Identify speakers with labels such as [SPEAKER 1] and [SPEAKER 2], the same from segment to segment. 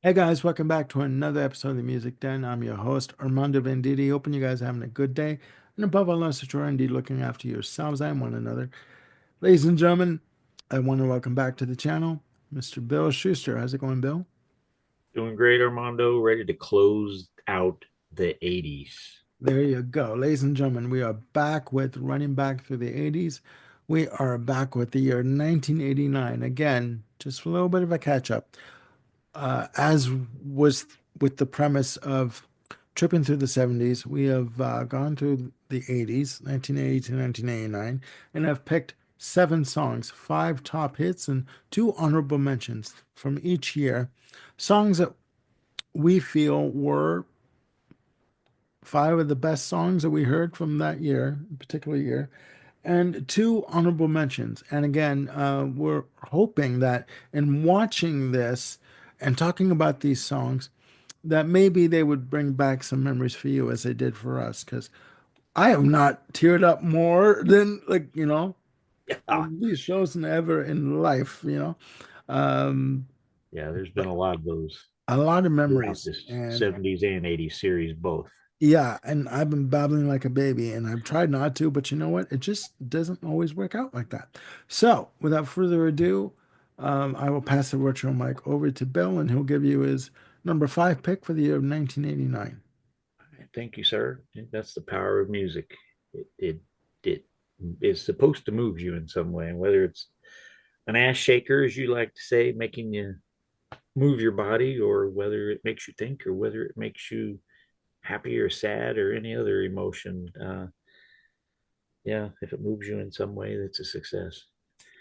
[SPEAKER 1] Hey guys, welcome back to another episode of the Music Den. I'm your host, Armando Venditti. Hoping you guys are having a good day. And above all else, that you're indeed looking after yourselves and one another. Ladies and gentlemen, I want to welcome back to the channel, Mr. Bill Schuster. How's it going, Bill?
[SPEAKER 2] Doing great, Armando. Ready to close out the 80s.
[SPEAKER 1] There you go. Ladies and gentlemen, we are back with running back through the 80s. We are back with the year 1989. Again, just a little bit of a catch up. As was with the premise of tripping through the 70s, we have gone through the 80s, 1980 to 1989, and have picked seven songs, five top hits, and two honorable mentions from each year. Songs that we feel were five of the best songs that we heard from that year, particular year, and two honorable mentions. And again, we're hoping that in watching this and talking about these songs, that maybe they would bring back some memories for you as they did for us. Because I have not teared up more than
[SPEAKER 2] Yeah.
[SPEAKER 1] these shows than ever in life. Um,
[SPEAKER 2] Yeah, there's been
[SPEAKER 1] but
[SPEAKER 2] a lot of those
[SPEAKER 1] a lot of
[SPEAKER 2] throughout
[SPEAKER 1] memories,
[SPEAKER 2] this
[SPEAKER 1] and
[SPEAKER 2] 70s and 80s series, both.
[SPEAKER 1] yeah, and I've been babbling like a baby, and I've tried not to, but you know what? It just doesn't always work out like that. So, without further ado, I will pass the virtual mic over to Bill, and he'll give you his number five pick for the year of 1989.
[SPEAKER 2] Thank you, sir. That's the power of music. It is supposed to move you in some way, and whether it's an ass shaker, as you like to say, making you move your body, or whether it makes you think, or whether it makes you happy or sad or any other emotion. Yeah, if it moves you in some way, that's a success.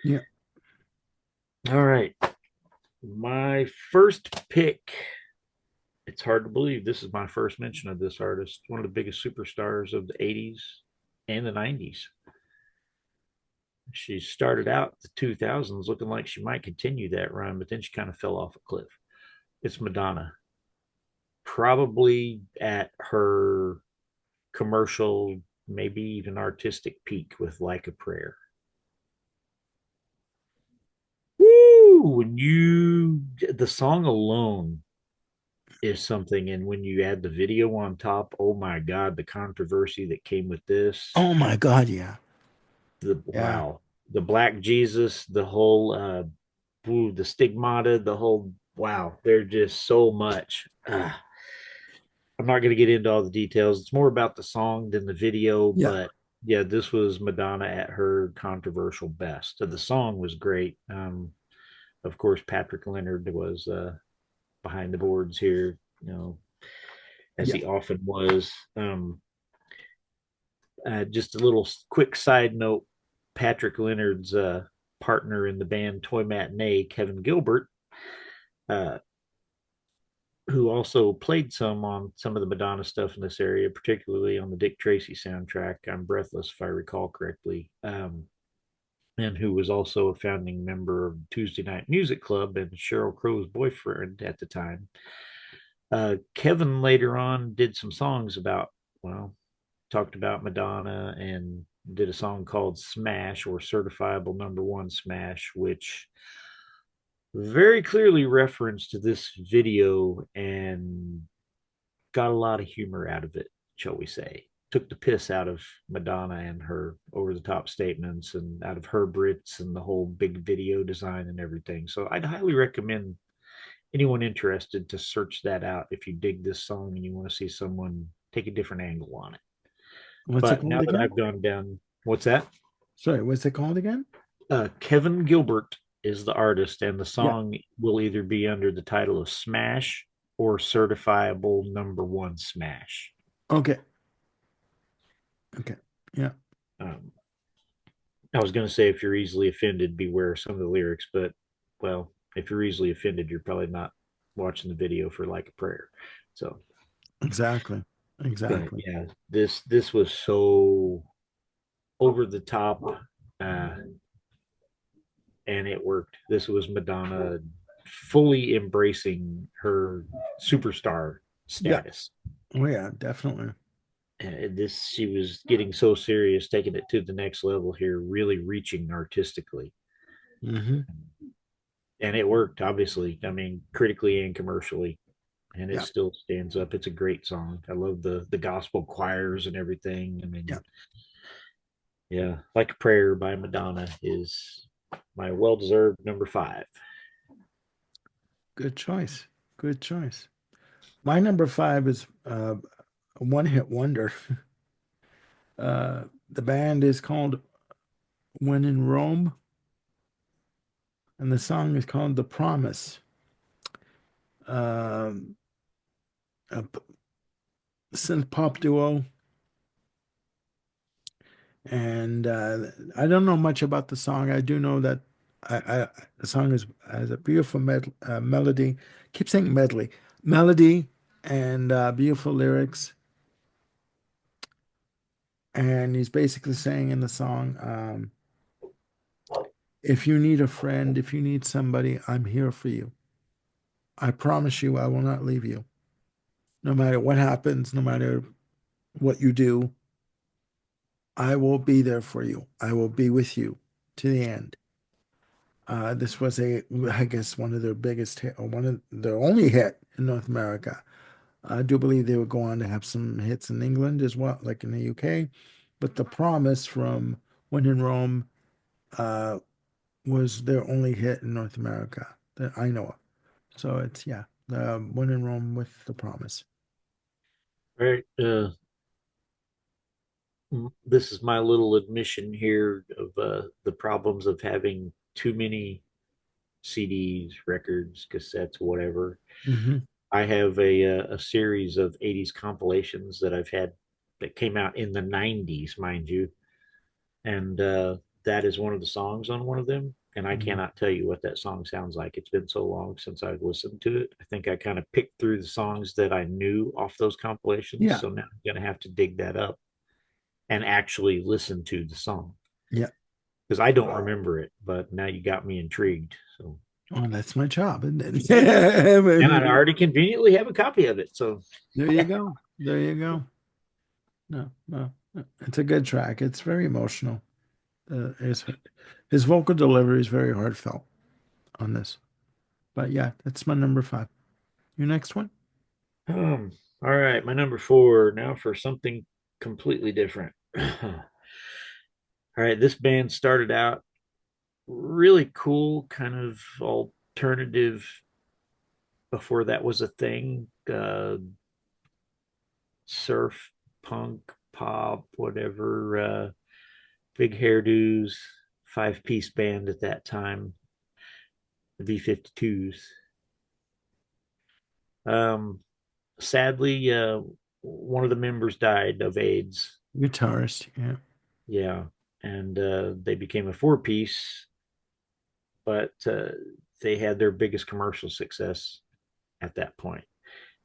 [SPEAKER 1] Yeah.
[SPEAKER 2] All right. My first pick, it's hard to believe this is my first mention of this artist, one of the biggest superstars of the 80s and the 90s. She started out the 2000s looking like she might continue that run, but then she kind of fell off a cliff. It's Madonna, probably at her commercial, maybe even artistic peak with Like a Prayer. Woo! The song alone is something. And when you add the video on top, oh my God, the controversy that came with this,
[SPEAKER 1] Oh my God, yeah. Yeah.
[SPEAKER 2] wow, the Black Jesus, the whole, the stigmata, the whole, wow, there's just so much. I'm not going to get into all the details. It's more about the song than the video,
[SPEAKER 1] Yeah.
[SPEAKER 2] but yeah, this was Madonna at her controversial best. So the song was great. Of course, Patrick Leonard was behind the boards here, as
[SPEAKER 1] Yeah.
[SPEAKER 2] he often was. Just a little quick side note: Patrick Leonard's partner in the band Toy Matinee, Kevin Gilbert, uh, who also played some on some of the Madonna stuff in this area, particularly on the Dick Tracy soundtrack. I'm Breathless, if I recall correctly. And who was also a founding member of Tuesday Night Music Club and Cheryl Crow's boyfriend at the time. Kevin later on did some songs about, well, talked about Madonna and did a song called Smash, or Certifiable Number One Smash, which very clearly referenced this video and got a lot of humor out of it, shall we say. Took the piss out of Madonna and her over the top statements, and out of her Brits and the whole big video design and everything. So I'd highly recommend anyone interested to search that out if you dig this song and you want to see someone take a different angle on it.
[SPEAKER 1] What's it
[SPEAKER 2] But
[SPEAKER 1] called
[SPEAKER 2] now that
[SPEAKER 1] again?
[SPEAKER 2] I've gone down, what's that?
[SPEAKER 1] Sorry, what's it called again?
[SPEAKER 2] Kevin Gilbert is the artist, and the
[SPEAKER 1] Yeah.
[SPEAKER 2] song will either be under the title of Smash or Certifiable Number One Smash.
[SPEAKER 1] Okay. Okay. Yeah.
[SPEAKER 2] Um, I was going to say, if you're easily offended, beware some of the lyrics, but well, if you're easily offended, you're probably not watching the video for Like a Prayer. So,
[SPEAKER 1] Exactly.
[SPEAKER 2] but
[SPEAKER 1] Exactly.
[SPEAKER 2] yeah, this was so over the top, uh, and it worked. This was Madonna fully embracing her superstar
[SPEAKER 1] Yeah.
[SPEAKER 2] status.
[SPEAKER 1] Oh yeah, definitely.
[SPEAKER 2] This she was getting so serious, taking it to the next level here, really reaching artistically.
[SPEAKER 1] Hmm.
[SPEAKER 2] And it worked, obviously. I mean, critically and commercially, and it
[SPEAKER 1] Yeah,
[SPEAKER 2] still stands up. It's a great song. I love the gospel choirs and everything. I
[SPEAKER 1] yeah.
[SPEAKER 2] mean, yeah, like a prayer by Madonna is my well-deserved number five.
[SPEAKER 1] Good choice. Good choice. My number five is a one-hit wonder. The band is called When in Rome, and the song is called The Promise. Um, a synth pop duo, and I don't know much about the song. I do know that the song has a beautiful melody. Keep saying medley, melody, and beautiful lyrics. And he's basically saying in the song, if you need a friend, if you need somebody, I'm here for you. I promise you, I will not leave you. No matter what happens, no matter what you do, I will be there for you. I will be with you to the end. This was I guess, one of their biggest hit, or one of their only hit in North America. I do believe they would go on to have some hits in England as well, like in the UK. But The Promise from When in Rome uh, was their only hit in North America that I know of. So it's, yeah, the When in Rome with The Promise.
[SPEAKER 2] All right. This is my little admission here of the problems of having too many CDs, records, cassettes, whatever.
[SPEAKER 1] Hmm.
[SPEAKER 2] I have a series of 80s compilations that I've had that came out in the 90s, mind you. And that is one of the songs on one of them. And I
[SPEAKER 1] Hmm.
[SPEAKER 2] cannot tell you what that song sounds like. It's been so long since I've listened to it. I think I kind of picked through the songs that I knew off those compilations.
[SPEAKER 1] Yeah,
[SPEAKER 2] So now I'm going to have to dig that up and actually listen to the song
[SPEAKER 1] yeah.
[SPEAKER 2] because I don't remember it, but now you got me intrigued. So,
[SPEAKER 1] Oh, that's my job, isn't
[SPEAKER 2] and I
[SPEAKER 1] it?
[SPEAKER 2] already conveniently have a copy of it. So,
[SPEAKER 1] There you go. There you go. No, no, no. It's a good track. It's very emotional. His vocal delivery is very heartfelt on this. But yeah, that's my number five. Your next one?
[SPEAKER 2] all right, my number four now for something completely different. All right, this band started out really cool, kind of alternative before that was a thing. Surf, punk, pop, whatever. Big hairdos, five-piece band at that time, the B-52s. Um, Sadly, one of the members died of AIDS.
[SPEAKER 1] Guitarist. Yeah.
[SPEAKER 2] Yeah, and they became a four-piece, but they had their biggest commercial success at that point.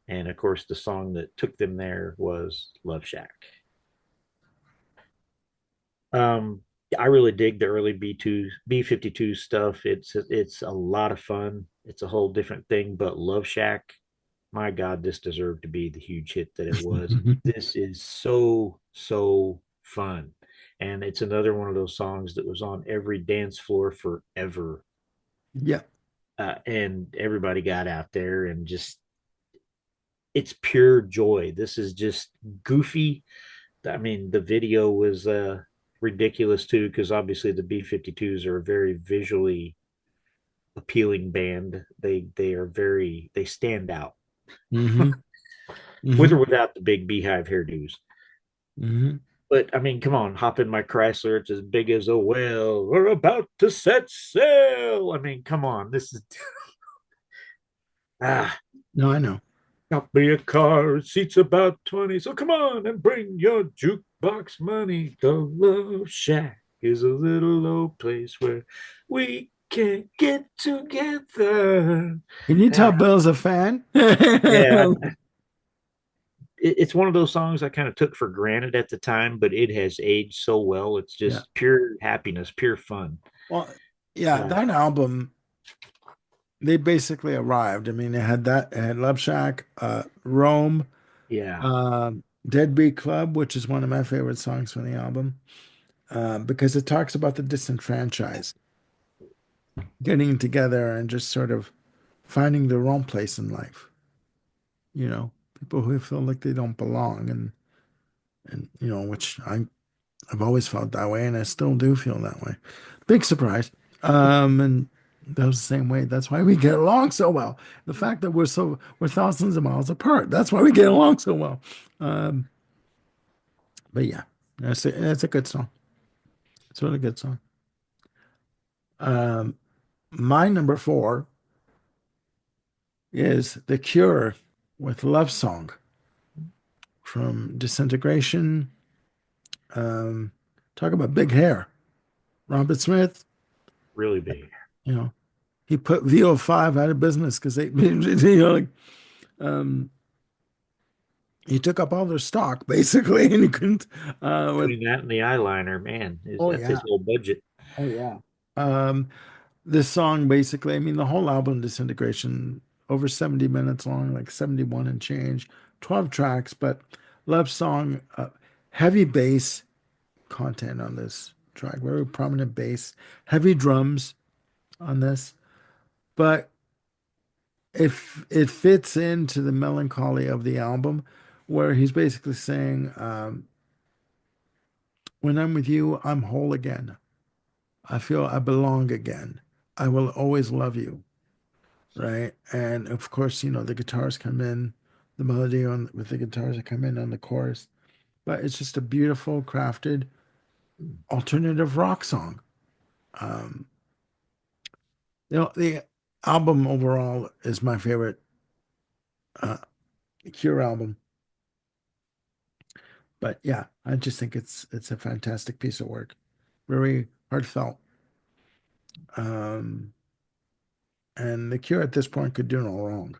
[SPEAKER 2] And of course, the song that took them there was Love Shack. Um, I really dig the early B-52 stuff. It's a lot of fun. It's a whole different thing. But Love Shack, my God, this deserved to be the huge hit that it was. This is so fun, and it's another one of those songs that was on every dance floor forever.
[SPEAKER 1] Yeah.
[SPEAKER 2] And everybody got out there and just it's pure joy. This is just goofy. I mean, the video was ridiculous too, because obviously the B-52s are a very visually appealing band. They stand out
[SPEAKER 1] Hmm.
[SPEAKER 2] with
[SPEAKER 1] Hmm.
[SPEAKER 2] or without the big beehive hairdos.
[SPEAKER 1] Hmm.
[SPEAKER 2] But I mean, come on, hop in my Chrysler. It's as big as a whale. We're about to set sail. I mean, come on. This is ah,
[SPEAKER 1] No, I know.
[SPEAKER 2] got me a car. Seats about 20. So come on and bring your jukebox money. The Love Shack is a little old place where we can get together.
[SPEAKER 1] Can you
[SPEAKER 2] Ah,
[SPEAKER 1] tell Bill's a fan?
[SPEAKER 2] yeah, it's one of those songs I kind of took for granted at the time, but it has aged so well. It's
[SPEAKER 1] Yeah.
[SPEAKER 2] just pure happiness, pure fun.
[SPEAKER 1] Well, yeah,
[SPEAKER 2] Uh,
[SPEAKER 1] that album, they basically arrived. I mean, it had Love Shack, Rome,
[SPEAKER 2] yeah,
[SPEAKER 1] Deadbeat Club, which is one of my favorite songs from the album, because it talks about the disenfranchised. getting together and just sort of finding their own place in life. You know, people who feel like they don't belong, and which I've always felt that way, and I still do feel that way. Big surprise. And that was the same way. That's why we get along so well. The fact that we're thousands of miles apart. That's why we get along so well. Um, but yeah, that's a good song. It's a really good song. Um, my number four is The Cure with Love Song from Disintegration. Um, talk about big hair. Robert Smith,
[SPEAKER 2] Really big.
[SPEAKER 1] you know, he put VO5 out of business because they, like, um, he took up all their stock basically, and he couldn't. With
[SPEAKER 2] Between that and the eyeliner, man, is
[SPEAKER 1] Oh
[SPEAKER 2] that's
[SPEAKER 1] yeah,
[SPEAKER 2] his whole budget.
[SPEAKER 1] oh yeah. Um, this song basically, I mean, the whole album, Disintegration, over 70 minutes long, like 71 and change, 12 tracks, but Love Song, heavy bass content on this track, very prominent bass, heavy drums on this, but if it fits into the melancholy of the album, where he's basically saying, when I'm with you, I'm whole again. I feel I belong again. I will always love you. Right. And of course, the guitars come in, the melody on with the guitars that come in on the chorus. But it's just a beautiful, crafted alternative rock song. Um, the album overall is my favorite uh, Cure album. But yeah, I just think it's a fantastic piece of work. Very heartfelt. Um, and the Cure at this point could do no wrong.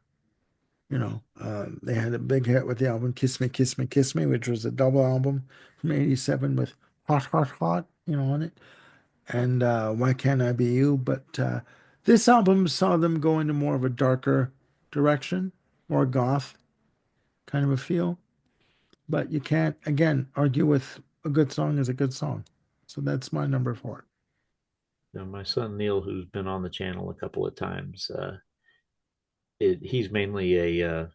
[SPEAKER 1] They had a big hit with the album Kiss Me, Kiss Me, Kiss Me, which was a double album from '87 with Hot, Hot, Hot, on it. And Why Can't I Be You? But this album saw them go into more of a darker direction, more goth kind of a feel. But you can't, again, argue with a good song is a good song. So that's my number four.
[SPEAKER 2] Now, my son Neil, who's been on the channel a couple of times, he's mainly a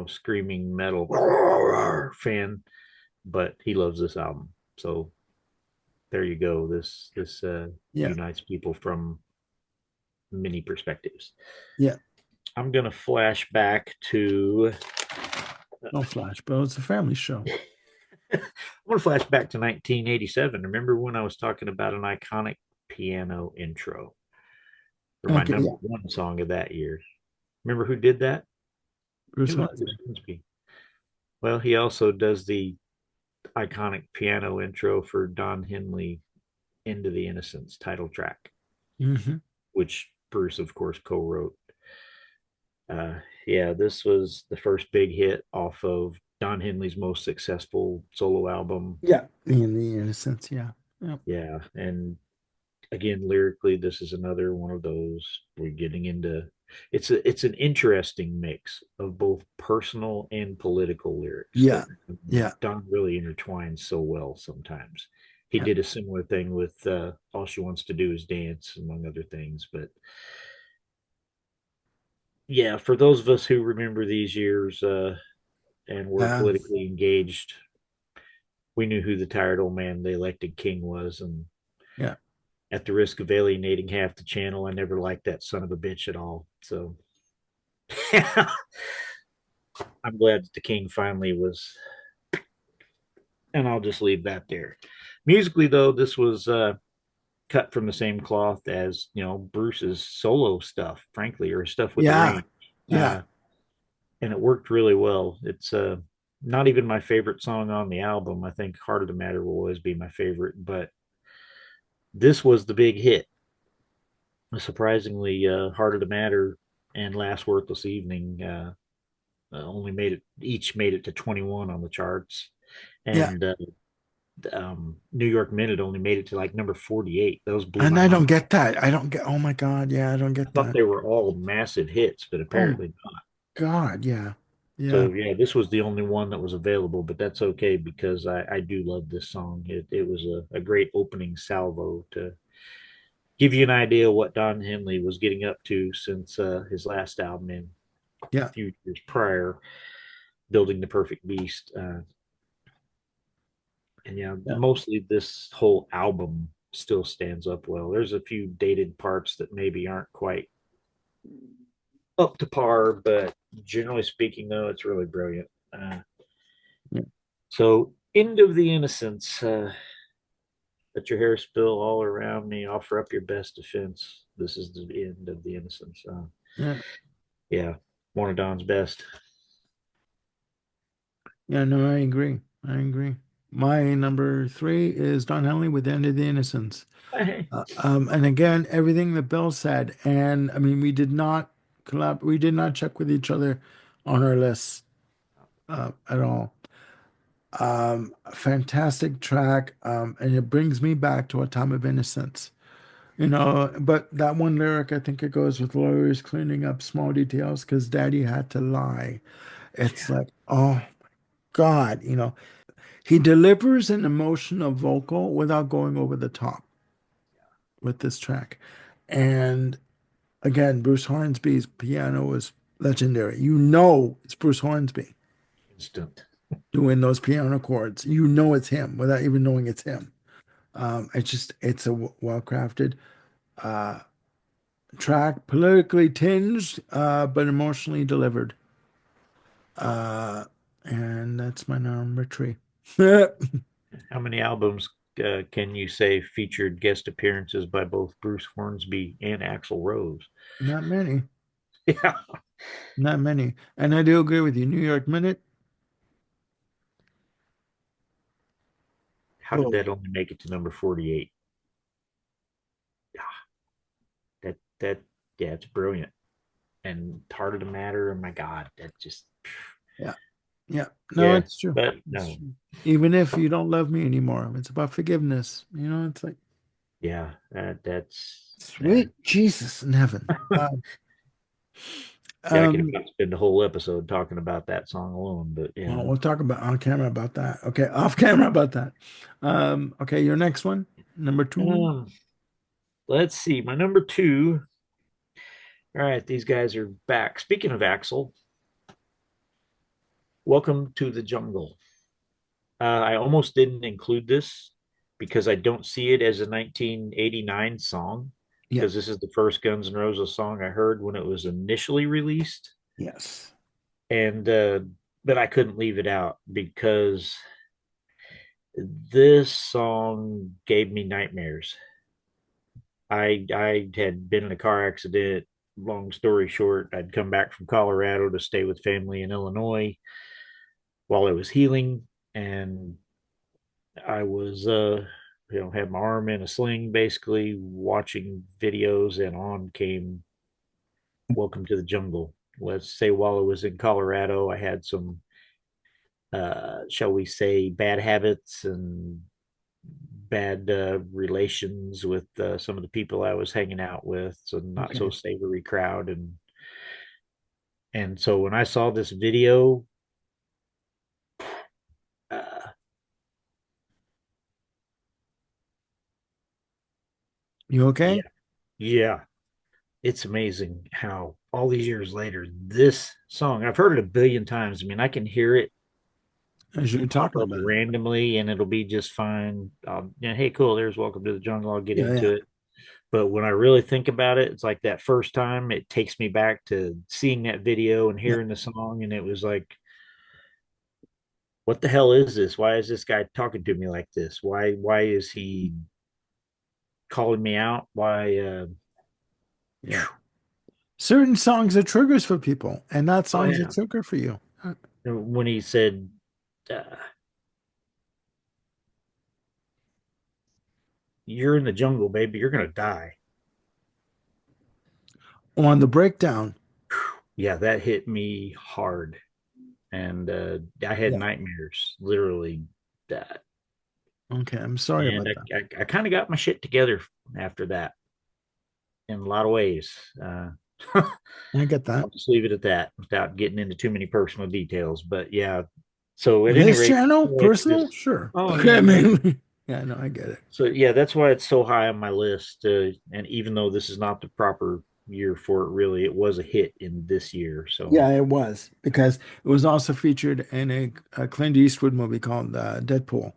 [SPEAKER 2] screaming metal fan, but he loves this album. So there you go. This
[SPEAKER 1] Yeah,
[SPEAKER 2] unites people from many perspectives.
[SPEAKER 1] yeah.
[SPEAKER 2] I'm gonna flash back to
[SPEAKER 1] No Flash, but it's a family show.
[SPEAKER 2] I'm gonna flash back to 1987. Remember when I was talking about an iconic piano intro for my
[SPEAKER 1] Okay,
[SPEAKER 2] number
[SPEAKER 1] yeah.
[SPEAKER 2] one song of that year? Remember who did that? It
[SPEAKER 1] Bruce
[SPEAKER 2] was Bruce
[SPEAKER 1] Springsteen.
[SPEAKER 2] Springsteen. Well, he also does the iconic piano intro for Don Henley Into the Innocence title track,
[SPEAKER 1] Hmm.
[SPEAKER 2] which Bruce, of course, co-wrote. Yeah, this was the first big hit off of Don Henley's most successful solo album.
[SPEAKER 1] Yeah, in the Innocence. Yeah, yeah,
[SPEAKER 2] Yeah, and again, lyrically, this is another one of those we're getting into. It's an interesting mix of both personal and political lyrics that
[SPEAKER 1] yeah, yeah,
[SPEAKER 2] Don really intertwines so well sometimes. He
[SPEAKER 1] yeah.
[SPEAKER 2] did a similar thing with All She Wants to Do Is Dance, among other things. But yeah, for those of us who remember these years and were
[SPEAKER 1] Yeah.
[SPEAKER 2] politically engaged, we knew who the tired old man, the elected king, was. And
[SPEAKER 1] Yeah.
[SPEAKER 2] at the risk of alienating half the channel, I never liked that son of a bitch at all. So I'm glad that the king finally was, and I'll just leave that there. Musically, though, this was cut from the same cloth as Bruce's solo stuff, frankly, or stuff with the
[SPEAKER 1] Yeah.
[SPEAKER 2] range,
[SPEAKER 1] Yeah.
[SPEAKER 2] and it worked really well. It's not even my favorite song on the album. I think "Heart of the Matter" will always be my favorite, but this was the big hit. Surprisingly, "Heart of the Matter" and "Last Worthless Evening" only made it to 21 on the charts,
[SPEAKER 1] Yeah.
[SPEAKER 2] and New York Minute only made it to like number 48. Those blew
[SPEAKER 1] And
[SPEAKER 2] my
[SPEAKER 1] I
[SPEAKER 2] mind.
[SPEAKER 1] don't get that. I don't get, oh my God. Yeah, I don't
[SPEAKER 2] I
[SPEAKER 1] get
[SPEAKER 2] thought
[SPEAKER 1] that.
[SPEAKER 2] they were all massive hits, but
[SPEAKER 1] Oh my
[SPEAKER 2] apparently not.
[SPEAKER 1] God. Yeah. Yeah.
[SPEAKER 2] So yeah, this was the only one that was available, but that's okay because I do love this song. It was a great opening salvo to give you an idea what Don Henley was getting up to since his last album and a
[SPEAKER 1] Yeah,
[SPEAKER 2] few years prior, building the perfect beast. And yeah,
[SPEAKER 1] yeah,
[SPEAKER 2] mostly this whole album still stands up well. There's a few dated parts that maybe aren't quite up to par, but generally speaking, though, it's really brilliant.
[SPEAKER 1] yeah,
[SPEAKER 2] So, End of the Innocence. Let your hair spill all around me. Offer up your best defense. This is the end of the innocence.
[SPEAKER 1] yeah.
[SPEAKER 2] Yeah, one of Don's best.
[SPEAKER 1] Yeah, no, I agree. I agree. My number three is Don Henley with End of the Innocence. And again, everything that Bill said, and I mean, we did not we did not check with each other on our lists at all. Fantastic track, and it brings me back to a time of innocence. You know, but that one lyric, I think it goes with lawyers cleaning up small details because daddy had to lie. It's
[SPEAKER 2] Yeah,
[SPEAKER 1] like, oh God, he delivers an emotional vocal without going over the top with this track. And again, Bruce Hornsby's piano is legendary. You know it's Bruce Hornsby
[SPEAKER 2] instant.
[SPEAKER 1] doing those piano chords. You know it's him without even knowing it's him. It's a well-crafted uh, track, politically tinged, but emotionally delivered. Uh, and that's my number three. Not
[SPEAKER 2] How many albums can you say featured guest appearances by both Bruce Hornsby and Axl Rose?
[SPEAKER 1] many,
[SPEAKER 2] Yeah.
[SPEAKER 1] not many. And I do agree with you. New York Minute.
[SPEAKER 2] How did
[SPEAKER 1] Oh,
[SPEAKER 2] that only make it to number 48? Yeah, that yeah, it's brilliant. And Heart of the Matter, oh my God, that just
[SPEAKER 1] yeah. Yeah, no,
[SPEAKER 2] yeah.
[SPEAKER 1] it's true.
[SPEAKER 2] But
[SPEAKER 1] It's
[SPEAKER 2] no,
[SPEAKER 1] true. Even if you don't love me anymore, it's about forgiveness. It's like
[SPEAKER 2] yeah, that's
[SPEAKER 1] sweet Jesus in heaven.
[SPEAKER 2] yeah, I could
[SPEAKER 1] Um,
[SPEAKER 2] about spend the whole episode talking about that song alone, but
[SPEAKER 1] well,
[SPEAKER 2] yeah.
[SPEAKER 1] we'll talk about on camera about that. Okay, off camera about that. Okay, your next one, number two.
[SPEAKER 2] Um, let's see. My number two. All right, these guys are back. Speaking of Axel, welcome to the jungle. I almost didn't include this because I don't see it as a 1989 song
[SPEAKER 1] Yeah,
[SPEAKER 2] because this is the first Guns N' Roses song I heard when it was initially released,
[SPEAKER 1] yes.
[SPEAKER 2] and but I couldn't leave it out because this song gave me nightmares. I had been in a car accident. Long story short, I'd come back from Colorado to stay with family in Illinois while I was healing, and I was had my arm in a sling, basically watching videos, and on came Welcome to the Jungle. Let's say while I was in Colorado, I had some, shall we say, bad habits and bad relations with some of the people I was hanging out with, so not so
[SPEAKER 1] Okay,
[SPEAKER 2] savory crowd, and so when I saw this video, uh,
[SPEAKER 1] you okay?
[SPEAKER 2] yeah, yeah, it's amazing how all these years later, this song I've heard it a billion times. I mean, I can hear it
[SPEAKER 1] As you're
[SPEAKER 2] pop
[SPEAKER 1] talking
[SPEAKER 2] up
[SPEAKER 1] about it.
[SPEAKER 2] randomly, and it'll be just fine. Hey, cool, there's Welcome to the Jungle. I'll get
[SPEAKER 1] Yeah, yeah,
[SPEAKER 2] into it. But when I really think about it, it's like that first time it takes me back to seeing that video and
[SPEAKER 1] yeah,
[SPEAKER 2] hearing the song, and it was like, what the hell is this? Why is this guy talking to me like this? Why is he calling me out? Why
[SPEAKER 1] yeah. Certain songs are triggers for people, and that
[SPEAKER 2] oh
[SPEAKER 1] song's a
[SPEAKER 2] yeah.
[SPEAKER 1] trigger for you.
[SPEAKER 2] When he said uh, you're in the jungle, baby, you're gonna die.
[SPEAKER 1] On the breakdown.
[SPEAKER 2] Yeah, that hit me hard. And I had
[SPEAKER 1] Yeah.
[SPEAKER 2] nightmares, literally. Uh,
[SPEAKER 1] Okay, I'm sorry
[SPEAKER 2] and
[SPEAKER 1] about that.
[SPEAKER 2] I kind of got my shit together after that in a lot of ways.
[SPEAKER 1] I get that.
[SPEAKER 2] I'll just leave it at that without getting into too many personal details. But yeah, so at any
[SPEAKER 1] This
[SPEAKER 2] rate,
[SPEAKER 1] channel,
[SPEAKER 2] it's
[SPEAKER 1] personal,
[SPEAKER 2] just,
[SPEAKER 1] sure.
[SPEAKER 2] oh
[SPEAKER 1] Okay,
[SPEAKER 2] yeah,
[SPEAKER 1] I
[SPEAKER 2] maybe.
[SPEAKER 1] mean, Yeah, no, I get it.
[SPEAKER 2] So yeah, that's why it's so high on my list. And even though this is not the proper year for it, really, it was a hit in this year. So
[SPEAKER 1] Yeah, it was because it was also featured in a Clint Eastwood movie called Deadpool.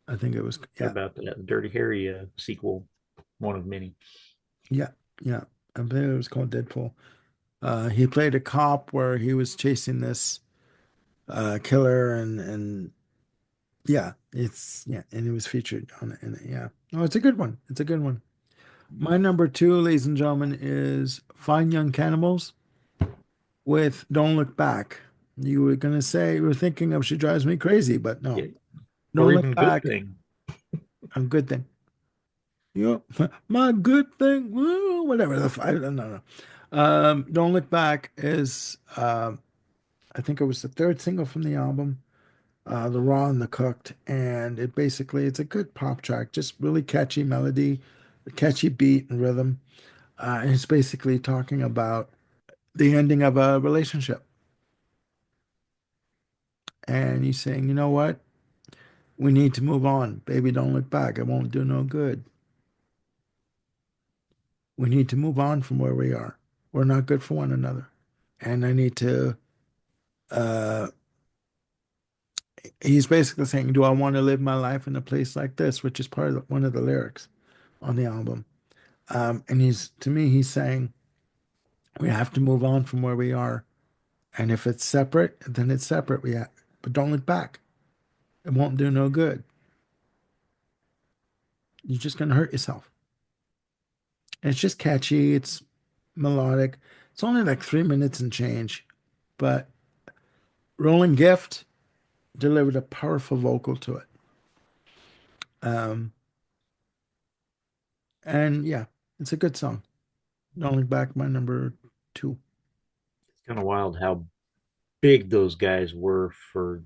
[SPEAKER 1] I think it was.
[SPEAKER 2] what
[SPEAKER 1] Yeah,
[SPEAKER 2] about that Dirty Harry sequel, one of many.
[SPEAKER 1] yeah, yeah. I believe it was called Deadpool. He played a cop where he was chasing this killer, and yeah, and it was featured on it. And yeah, oh, it's a good one. It's a good one. My number two, ladies and gentlemen, is Fine Young Cannibals with Don't Look Back. You were gonna say you were thinking of She Drives Me Crazy, but no,
[SPEAKER 2] Yeah, or
[SPEAKER 1] Don't Look
[SPEAKER 2] even Good
[SPEAKER 1] Back.
[SPEAKER 2] Thing.
[SPEAKER 1] A good thing. You my good thing. Woo, whatever I don't know. Don't Look Back is I think it was the third single from the album, The Raw and the Cooked, and it's a good pop track, just really catchy melody, catchy beat and rhythm. And it's basically talking about the ending of a relationship. And he's saying, you know what? We need to move on. Baby, don't look back. It won't do no good. We need to move on from where we are. We're not good for one another. And I need to, uh, he's basically saying, do I want to live my life in a place like this? Which is part of one of the lyrics on the album. And to me, he's saying, we have to move on from where we are. And if it's separate, then it's separate. But don't look back. It won't do no good. You're just going to hurt yourself. And it's just catchy. It's melodic. It's only like 3 minutes and change, but Roland Gift delivered a powerful vocal to it. Um, and yeah, it's a good song. Don't look back, my number two.
[SPEAKER 2] It's kind of wild how big those guys were for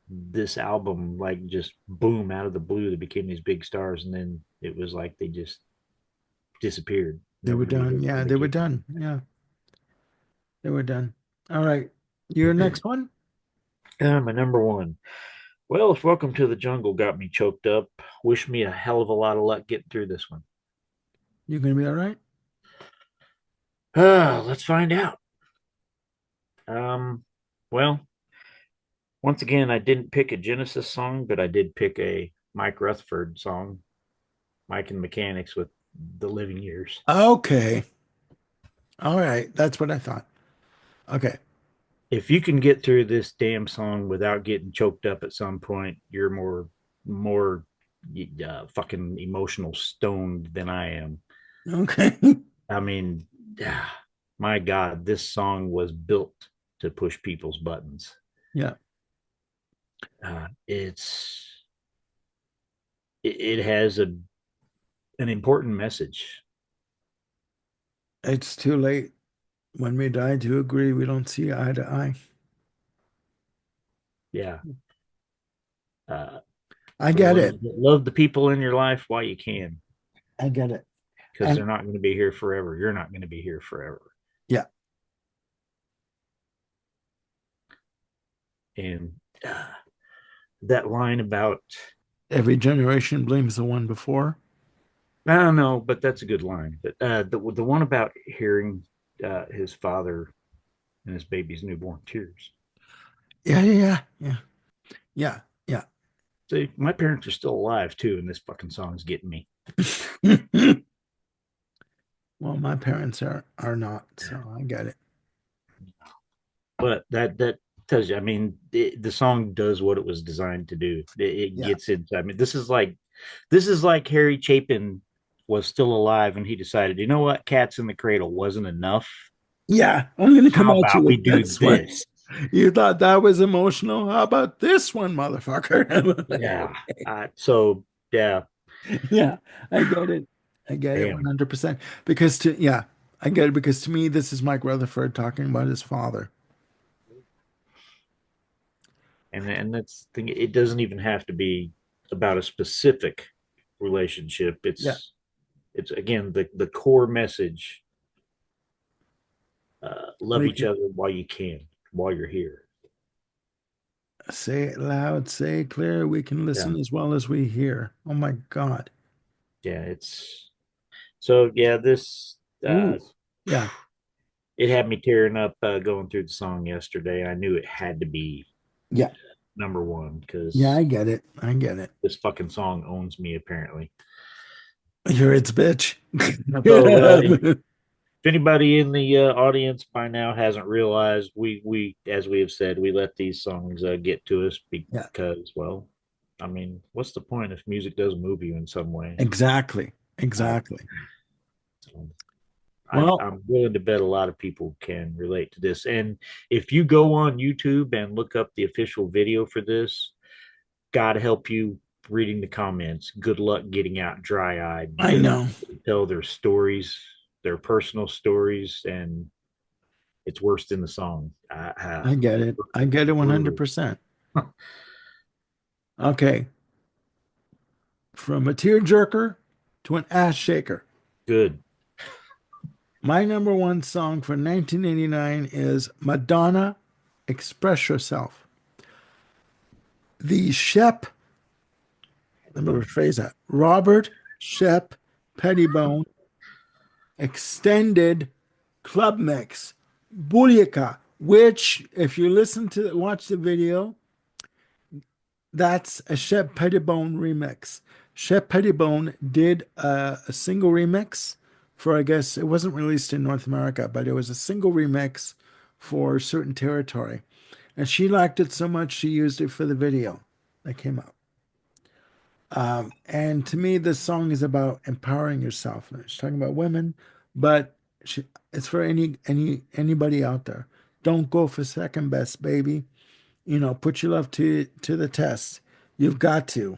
[SPEAKER 2] this album. Like just boom out of the blue, they became these big stars, and then it was like they just disappeared.
[SPEAKER 1] They were
[SPEAKER 2] Nobody
[SPEAKER 1] done.
[SPEAKER 2] heard
[SPEAKER 1] Yeah,
[SPEAKER 2] them
[SPEAKER 1] they were
[SPEAKER 2] again.
[SPEAKER 1] done. Yeah, they were done. All right. Your next one?
[SPEAKER 2] My number one. Well, if Welcome to the Jungle got me choked up, wish me a hell of a lot of luck getting through this one.
[SPEAKER 1] You gonna be all right?
[SPEAKER 2] Let's find out. Um, well, once again, I didn't pick a Genesis song, but I did pick a Mike Rutherford song, Mike and Mechanics with The Living Years.
[SPEAKER 1] Okay. All right. That's what I thought. Okay.
[SPEAKER 2] If you can get through this damn song without getting choked up at some point, you're more fucking emotional stoned than I am.
[SPEAKER 1] Okay.
[SPEAKER 2] I mean, my God, this song was built to push people's buttons.
[SPEAKER 1] Yeah.
[SPEAKER 2] It has an important message.
[SPEAKER 1] It's too late. When we die to agree, we don't see eye to eye.
[SPEAKER 2] Yeah, uh,
[SPEAKER 1] I get
[SPEAKER 2] love
[SPEAKER 1] it.
[SPEAKER 2] love the people in your life while you can,
[SPEAKER 1] I get it.
[SPEAKER 2] because
[SPEAKER 1] And
[SPEAKER 2] they're not going to be here forever. You're not going to be here forever.
[SPEAKER 1] yeah,
[SPEAKER 2] And that line about
[SPEAKER 1] every generation blames the one before.
[SPEAKER 2] I don't know, but that's a good line. But the one about hearing his father and his baby's newborn tears.
[SPEAKER 1] Yeah, yeah, yeah, yeah, yeah,
[SPEAKER 2] See, my parents are still alive too, and this fucking song's getting me.
[SPEAKER 1] yeah. Well, my parents are not, so I get it.
[SPEAKER 2] But that tells you. I mean, the song does what it was designed to do. It
[SPEAKER 1] Yeah,
[SPEAKER 2] gets into. I mean, this is like Harry Chapin was still alive, and he decided, you know what, Cats in the Cradle wasn't enough.
[SPEAKER 1] yeah. I'm gonna come
[SPEAKER 2] How
[SPEAKER 1] at you
[SPEAKER 2] about we
[SPEAKER 1] with
[SPEAKER 2] do
[SPEAKER 1] this one.
[SPEAKER 2] this?
[SPEAKER 1] You thought that was emotional? How about this one, motherfucker?
[SPEAKER 2] Yeah. So yeah,
[SPEAKER 1] Yeah, I get it. I get it
[SPEAKER 2] damn.
[SPEAKER 1] 100%. Yeah, I get it because to me, this is Mike Rutherford talking about his father.
[SPEAKER 2] And that's the thing. It doesn't even have to be about a specific relationship.
[SPEAKER 1] Yeah.
[SPEAKER 2] It's again the core message. Love
[SPEAKER 1] Like,
[SPEAKER 2] each other while you can, while you're here.
[SPEAKER 1] Say it loud, say it clear. We can
[SPEAKER 2] Yeah,
[SPEAKER 1] listen as well as we hear. Oh my God.
[SPEAKER 2] yeah. It's so yeah. This
[SPEAKER 1] Ooh. Yeah.
[SPEAKER 2] it had me tearing up going through the song yesterday. I knew it had to be
[SPEAKER 1] Yeah.
[SPEAKER 2] number one
[SPEAKER 1] Yeah,
[SPEAKER 2] because
[SPEAKER 1] I get it. I get it.
[SPEAKER 2] this fucking song owns me apparently.
[SPEAKER 1] You're its bitch.
[SPEAKER 2] So if anybody in the audience by now hasn't realized, we as we have said, we let these songs get to us
[SPEAKER 1] Yeah,
[SPEAKER 2] because, well, I mean, what's the point if music doesn't move you in some way?
[SPEAKER 1] exactly.
[SPEAKER 2] I,
[SPEAKER 1] Exactly. Well,
[SPEAKER 2] I'm willing to bet a lot of people can relate to this. And if you go on YouTube and look up the official video for this, God help you reading the comments. Good luck getting out dry eyed
[SPEAKER 1] I
[SPEAKER 2] because
[SPEAKER 1] know.
[SPEAKER 2] they tell their stories, their personal stories, and it's worse than the song.
[SPEAKER 1] I get it. I get it
[SPEAKER 2] Brutal.
[SPEAKER 1] 100%. Okay. From a tearjerker to an ass shaker.
[SPEAKER 2] Good.
[SPEAKER 1] My number one song for 1989 is Madonna, Express Yourself. The Shep, let me rephrase that, Robert Shep Pettibone extended club mix, Booyaka, which, if you listen to watch the video, that's a Shep Pettibone remix. Shep Pettibone did a single remix for, I guess, it wasn't released in North America, but it was a single remix for a certain territory. And she liked it so much, she used it for the video that came out. And to me, this song is about empowering yourself. She's talking about women, but it's for anybody out there. Don't go for second best, baby. You know, put your love to the test. You've got to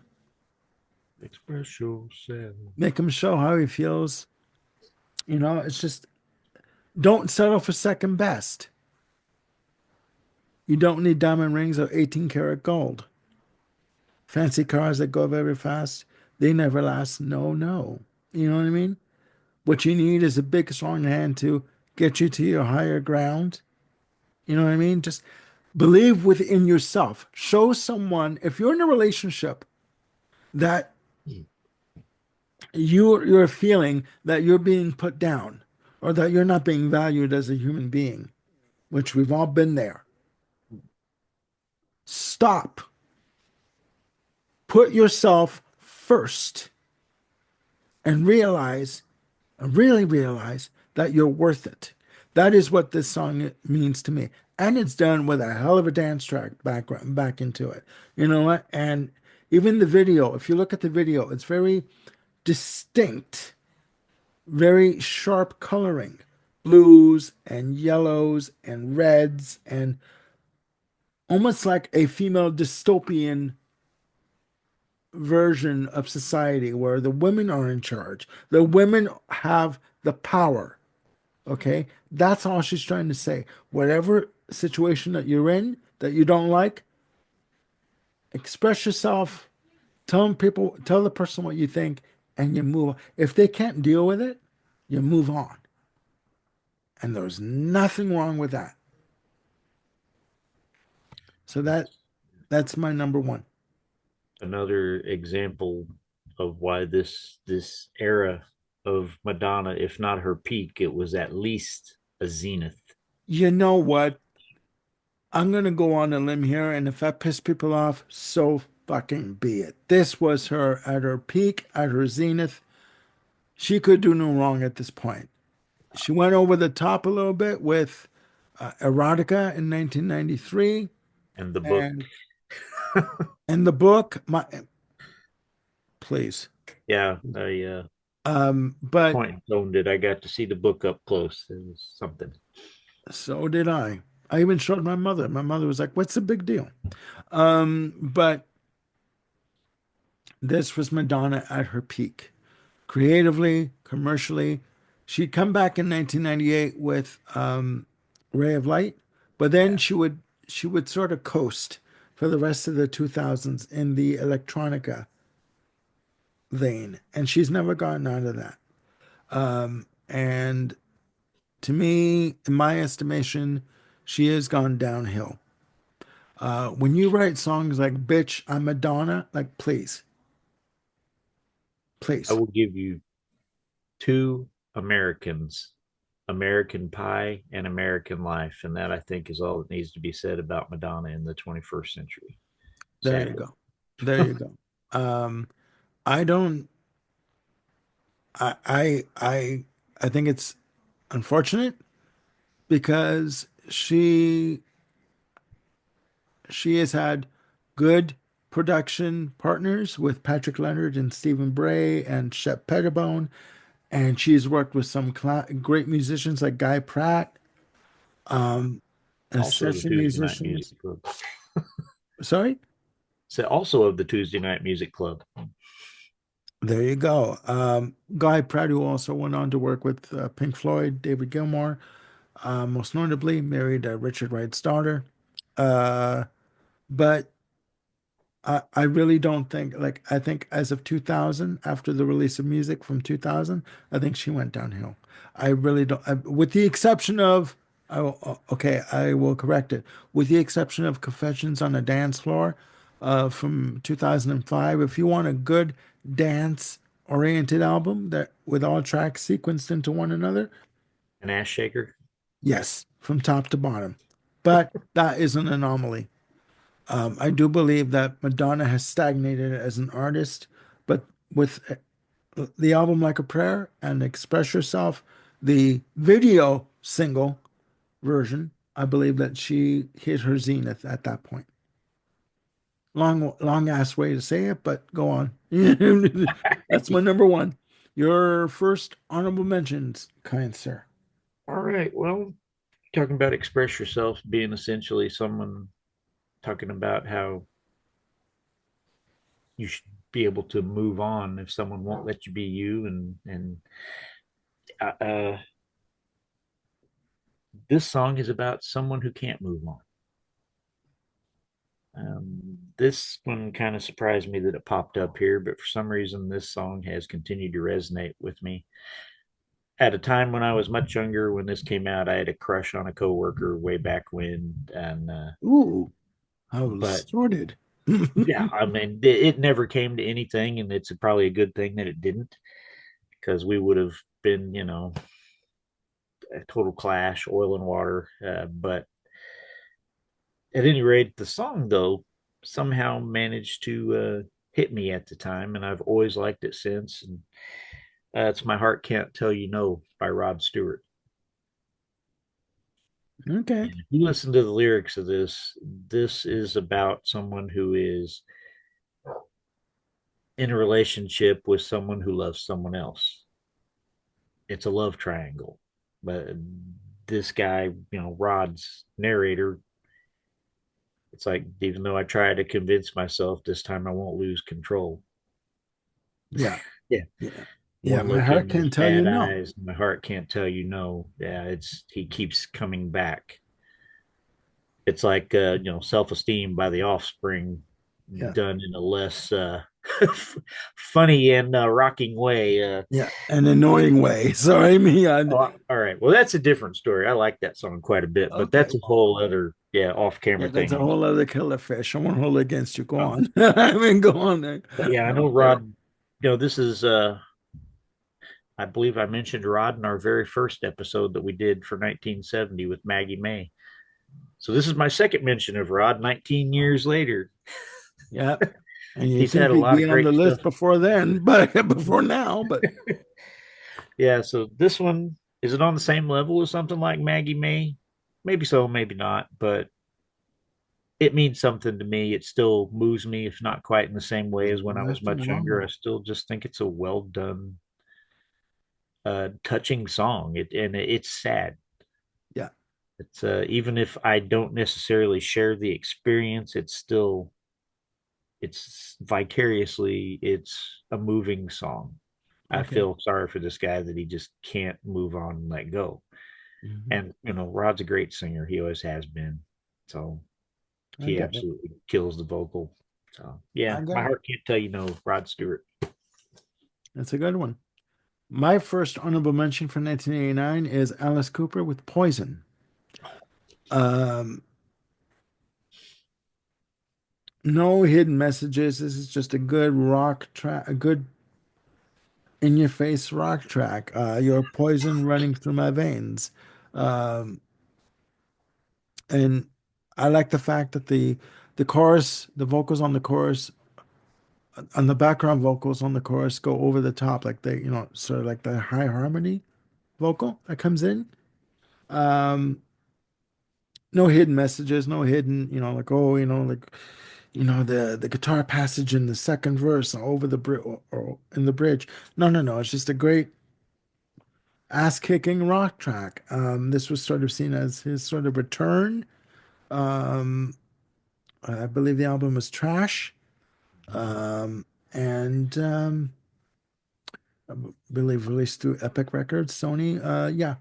[SPEAKER 2] Express yourself.
[SPEAKER 1] make him show how he feels. You know, it's just don't settle for second best. You don't need diamond rings or 18 karat gold. Fancy cars that go very fast, they never last. No, no. You know what I mean? What you need is a big, strong hand to get you to your higher ground. You know what I mean? Just believe within yourself. Show someone, if you're in a relationship, that you're feeling that you're being put down or that you're not being valued as a human being, which we've all been there. Stop. Put yourself first and realize, really realize that you're worth it. That is what this song means to me. And it's done with a hell of a dance track background back into it. You know what? And even the video, if you look at the video, it's very distinct, very sharp coloring, blues and yellows and reds, and almost like a female dystopian version of society where the women are in charge. The women have the power. Okay. That's all she's trying to say. Whatever situation that you're in that you don't like, express yourself, tell the person what you think, and you move on. If they can't deal with it, you move on. And there's nothing wrong with that. So that's my number one.
[SPEAKER 2] Another example of why this era of Madonna, if not her peak, it was at least a zenith.
[SPEAKER 1] You know what? I'm gonna go on a limb here, and if I piss people off, so fucking be it. This was her at her peak, at her zenith. She could do no wrong at this point. She went over the top a little bit with Erotica in 1993,
[SPEAKER 2] And the book,
[SPEAKER 1] and the book, my please.
[SPEAKER 2] yeah, I
[SPEAKER 1] But
[SPEAKER 2] point zoned it. I got to see the book up close. It was something.
[SPEAKER 1] so did I. I even showed my mother. My mother was like, "What's the big deal?" But this was Madonna at her peak, creatively, commercially. She'd come back in 1998 with Ray of Light, but then
[SPEAKER 2] Yeah.
[SPEAKER 1] she would sort of coast for the rest of the 2000s in the electronica vein, and she's never gotten out of that. And to me, in my estimation, she has gone downhill. When you write songs like "Bitch, I'm Madonna," like please,
[SPEAKER 2] I
[SPEAKER 1] please.
[SPEAKER 2] will give you two Americans, American Pie and American Life. And that I think is all that needs to be said about Madonna in the 21st century,
[SPEAKER 1] There you
[SPEAKER 2] sadly.
[SPEAKER 1] go. There you go. Um, I don't. I I I I think it's unfortunate because she has had good production partners with Patrick Leonard and Stephen Bray and Shep Pettibone, and she's worked with some great musicians like Guy Pratt, and
[SPEAKER 2] Also, the
[SPEAKER 1] session
[SPEAKER 2] Tuesday Night Music
[SPEAKER 1] musicians.
[SPEAKER 2] Club.
[SPEAKER 1] Sorry?
[SPEAKER 2] So also of the Tuesday Night Music Club.
[SPEAKER 1] There you go. Guy Pratt, who also went on to work with Pink Floyd, David Gilmour, most notably married Richard Wright's daughter. Uh, but I really don't think, like, I think as of 2000, after the release of music from 2000, I think she went downhill. I really don't, with the exception of, okay, I will correct it. With the exception of Confessions on a Dance Floor from 2005, if you want a good dance-oriented album that with all tracks sequenced into one another,
[SPEAKER 2] An ass shaker.
[SPEAKER 1] yes, from top to bottom. But that is an anomaly. I do believe that Madonna has stagnated as an artist, but with the album Like a Prayer and Express Yourself, the video single version, I believe that she hit her zenith at that point. Long ass way to say it, but go on. That's my number one. Your first honorable mentions, kind sir.
[SPEAKER 2] All right. Well, talking about express yourself being essentially someone talking about how you should be able to move on if someone won't let you be you and this song is about someone who can't move on. This one kind of surprised me that it popped up here, but for some reason, this song has continued to resonate with me. At a time when I was much younger, when this came out, I had a crush on a coworker way back when, and
[SPEAKER 1] Ooh, how
[SPEAKER 2] but
[SPEAKER 1] sorted.
[SPEAKER 2] yeah, I mean, it never came to anything, and it's probably a good thing that it didn't, because we would have been, a total clash, oil and water. But at any rate, the song though somehow managed to hit me at the time, and I've always liked it since. And it's "My Heart Can't Tell You No" by Rod Stewart.
[SPEAKER 1] Okay.
[SPEAKER 2] And if you listen to the lyrics of this, this is about someone who is in a relationship with someone who loves someone else. It's a love triangle, but this guy, Rod's narrator, it's like, even though I try to convince myself this time I won't lose control.
[SPEAKER 1] Yeah.
[SPEAKER 2] Yeah.
[SPEAKER 1] Yeah. Yeah.
[SPEAKER 2] One
[SPEAKER 1] My
[SPEAKER 2] look
[SPEAKER 1] heart
[SPEAKER 2] in those
[SPEAKER 1] can tell you
[SPEAKER 2] bad
[SPEAKER 1] no.
[SPEAKER 2] eyes, my heart can't tell you no. Yeah, he keeps coming back. It's like self-esteem by the Offspring,
[SPEAKER 1] Yeah.
[SPEAKER 2] done in a less funny and rocking way.
[SPEAKER 1] Yeah. An annoying way. So I mean,
[SPEAKER 2] All right. Well, that's a different story. I like that song quite a bit, but
[SPEAKER 1] okay.
[SPEAKER 2] that's a whole other, yeah,
[SPEAKER 1] Yeah,
[SPEAKER 2] off-camera
[SPEAKER 1] that's a
[SPEAKER 2] thing.
[SPEAKER 1] whole other killer fish. I won't hold it against you. Go
[SPEAKER 2] Oh,
[SPEAKER 1] on. I mean, go on there.
[SPEAKER 2] but yeah, I know
[SPEAKER 1] There.
[SPEAKER 2] Rod. This is I believe I mentioned Rod in our very first episode that we did for 1970 with Maggie May. So this is my second mention of Rod 19 years later.
[SPEAKER 1] Yeah. And you
[SPEAKER 2] He's
[SPEAKER 1] think
[SPEAKER 2] had a
[SPEAKER 1] he'd
[SPEAKER 2] lot
[SPEAKER 1] be
[SPEAKER 2] of
[SPEAKER 1] on the
[SPEAKER 2] great stuff.
[SPEAKER 1] list before then, but before now, but
[SPEAKER 2] Yeah, so this one, is it on the same level as something like Maggie May? Maybe so, maybe not, but it means something to me. It still moves me, if not quite in the same way as when I was
[SPEAKER 1] nothing
[SPEAKER 2] much younger. I
[SPEAKER 1] wrong.
[SPEAKER 2] still just think it's a well done, touching song. It's sad.
[SPEAKER 1] Yeah.
[SPEAKER 2] It's even if I don't necessarily share the experience, it's vicariously it's a moving song. I
[SPEAKER 1] Okay.
[SPEAKER 2] feel sorry for this guy that he just can't move on and let go.
[SPEAKER 1] Hmm.
[SPEAKER 2] And Rod's a great singer. He always has been. So
[SPEAKER 1] I
[SPEAKER 2] he
[SPEAKER 1] get it.
[SPEAKER 2] absolutely kills the vocal. So yeah,
[SPEAKER 1] I
[SPEAKER 2] my
[SPEAKER 1] get it.
[SPEAKER 2] heart can't tell you no, Rod Stewart.
[SPEAKER 1] That's a good one. My first honorable mention for 1989 is Alice Cooper with Poison. Um, no hidden messages. This is just a good rock track, a good in your face rock track. Your poison running through my veins. Um, and I like the fact that the chorus, the vocals on the chorus, on the background vocals on the chorus go over the top, like they, sort of like the high harmony vocal that comes in. Um, no hidden messages, no hidden, like oh, like the guitar passage in the second verse over the bridge or in the bridge. No, no, no. It's just a great ass-kicking rock track. This was sort of seen as his sort of return. Um, I believe the album was Trash. Um, and I believe released through Epic Records, Sony. Yeah,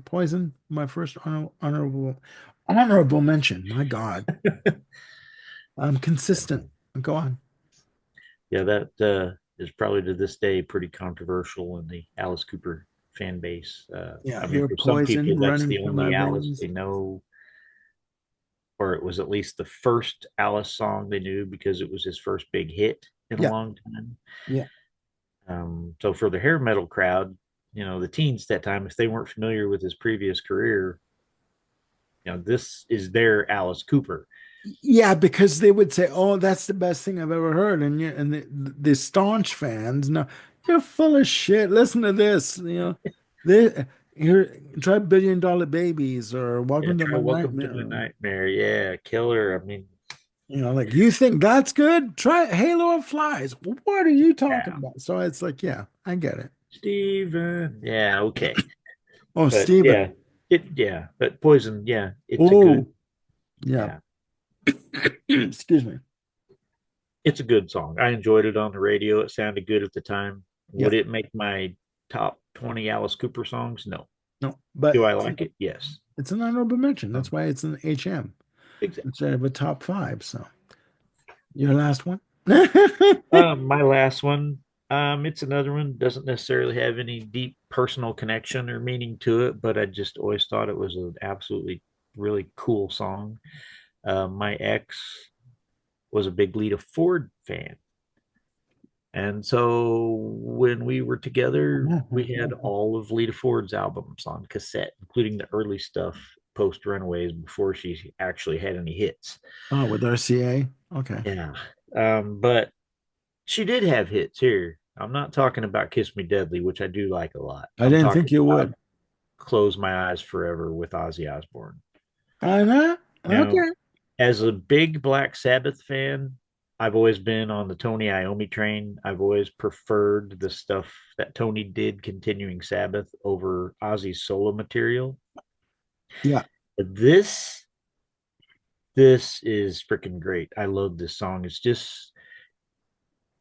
[SPEAKER 1] Poison, my first honorable mention. My God, I'm consistent. Go on.
[SPEAKER 2] Yeah, that is probably to this day pretty controversial in the Alice Cooper fan base.
[SPEAKER 1] Yeah,
[SPEAKER 2] I mean,
[SPEAKER 1] your
[SPEAKER 2] for some people,
[SPEAKER 1] poison
[SPEAKER 2] that's
[SPEAKER 1] running
[SPEAKER 2] the
[SPEAKER 1] through my
[SPEAKER 2] only Alice
[SPEAKER 1] veins.
[SPEAKER 2] they know, or it was at least the first Alice song they knew because it was his first big hit in a
[SPEAKER 1] Yeah,
[SPEAKER 2] long time.
[SPEAKER 1] yeah.
[SPEAKER 2] So for the hair metal crowd, the teens that time, if they weren't familiar with his previous career, this is their Alice Cooper.
[SPEAKER 1] Yeah, because they would say, "Oh, that's the best thing I've ever heard," and the staunch fans, no, you're full of shit. Listen to this, they here try Billion Dollar Babies or
[SPEAKER 2] Yeah,
[SPEAKER 1] Welcome to
[SPEAKER 2] try
[SPEAKER 1] My
[SPEAKER 2] Welcome to My
[SPEAKER 1] Nightmare.
[SPEAKER 2] Nightmare. Yeah, killer. I mean,
[SPEAKER 1] Like you think that's good? Try Halo of Flies. What are you talking
[SPEAKER 2] yeah,
[SPEAKER 1] about? So it's like, yeah, I get it.
[SPEAKER 2] Steven. Yeah, okay.
[SPEAKER 1] Oh,
[SPEAKER 2] But
[SPEAKER 1] Steven.
[SPEAKER 2] yeah, but Poison, yeah,
[SPEAKER 1] Oh, yeah.
[SPEAKER 2] yeah,
[SPEAKER 1] Excuse me.
[SPEAKER 2] it's a good song. I enjoyed it on the radio. It sounded good at the time.
[SPEAKER 1] Yeah.
[SPEAKER 2] Would it make my top 20 Alice Cooper songs? No.
[SPEAKER 1] No, but
[SPEAKER 2] Do I like it? Yes.
[SPEAKER 1] it's an honorable mention. That's
[SPEAKER 2] Um,
[SPEAKER 1] why it's an HM
[SPEAKER 2] exactly.
[SPEAKER 1] instead of a top five. So your last one?
[SPEAKER 2] My last one, it's another one. Doesn't necessarily have any deep personal connection or meaning to it, but I just always thought it was an absolutely really cool song. My ex was a big Lita Ford fan. And so when we were together, we had all of Lita Ford's albums on cassette, including the early stuff post Runaways before she actually had any hits.
[SPEAKER 1] Oh, with RCA? Okay.
[SPEAKER 2] Yeah. But she did have hits here. I'm not talking about Kiss Me Deadly, which I do like a lot.
[SPEAKER 1] I
[SPEAKER 2] I'm
[SPEAKER 1] didn't think
[SPEAKER 2] talking
[SPEAKER 1] you
[SPEAKER 2] about
[SPEAKER 1] would.
[SPEAKER 2] Close My Eyes Forever with Ozzy Osbourne.
[SPEAKER 1] Uh-huh.
[SPEAKER 2] Now,
[SPEAKER 1] Okay.
[SPEAKER 2] as a big Black Sabbath fan, I've always been on the Tony Iommi train. I've always preferred the stuff that Tony did continuing Sabbath over Ozzy's solo material.
[SPEAKER 1] Yeah.
[SPEAKER 2] But this is freaking great. I love this song. It's just